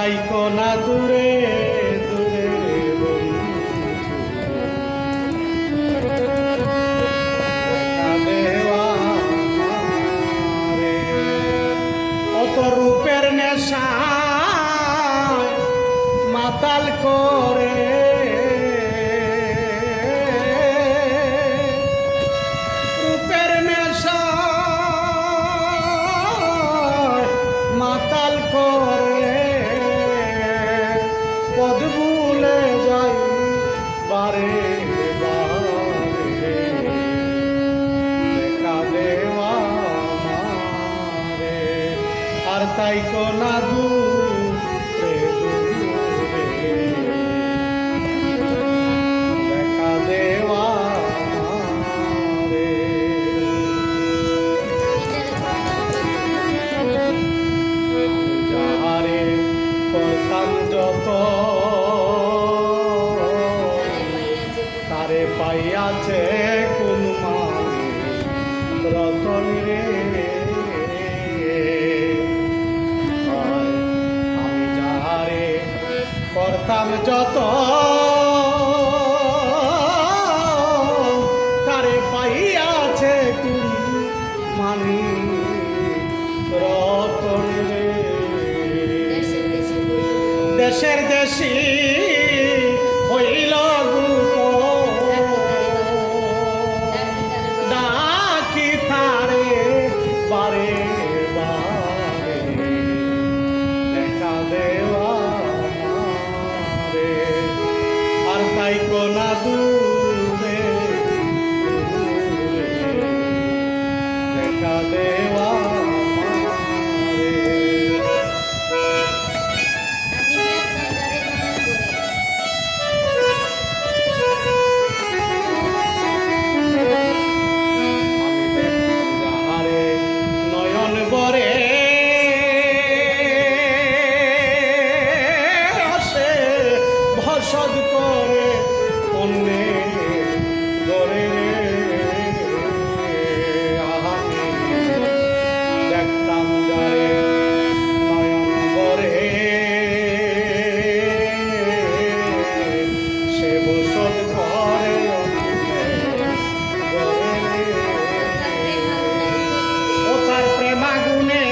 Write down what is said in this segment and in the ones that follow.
তাইকো না দূরে দূরে অত রূপের নেশা মাতাল করে রূপের নেশা মাতাল করে পদ ভুলে যাই বারে বারে দেখা দেওয়া মারে আর তাইকো না দূরে দূরে দেখা দেওয়া মারে যাহারে করতাম যত তারে পাইয়াছে কোন মানে রতন রে আমি যাহারে করতাম যত তারে পাইয়াছে কোন মানে রতন রে দেশের দেশি হইল ডাকি তারে বারে বারে দেখা দেওয়া মারে আর তাইকো না দূরে দূরে দেখা দেওয়া ভসদ করে অন্যে গড়ে দেখতাম যারে নয়ন বরে সে ভসদ করে ও তার প্রেমাগুনে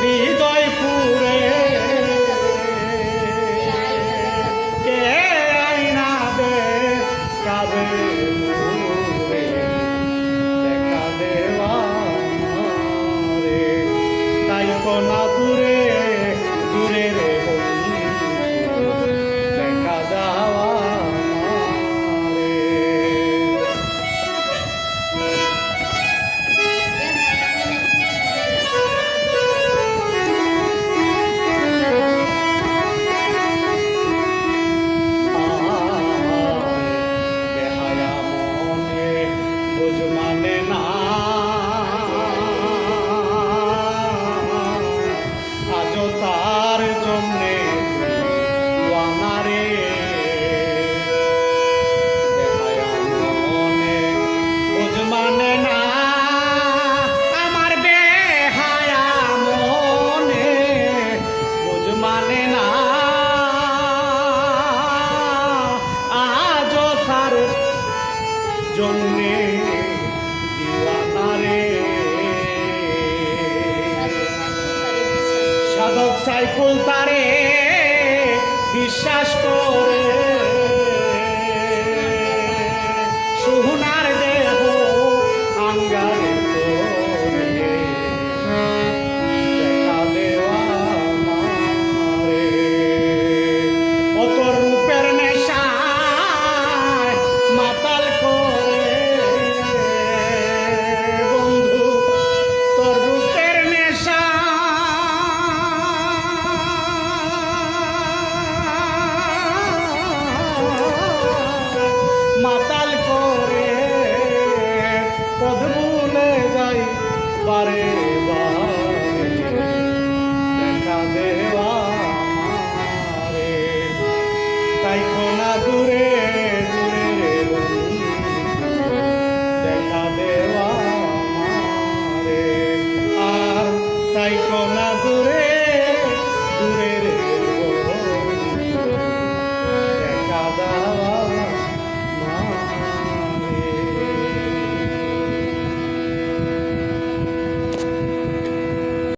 হৃদয় পুরে দেখা দেওয়া মারে তাইকো না দূরে দূরে রে দেখা দেওয়া মারে মানে না আজও তার জন্যে ওয়ানারে দেখায়া মনে বুঝ মানে না আমার বেহায়া মনে বুঝ মানে না আজও তার জন্যে সাধক সাইফুল তারে বিশ্বাস করে সোনার দেহ আঙ্গারে দেখা দেওয়া মারে অত রূপের নেশা মাতাল করে বন্ধু তোর রূপের নেশা মাতাল করে পদ ভুলে যাই বারে বারে দেখা দেওয়া মারে তাইকো না দূরে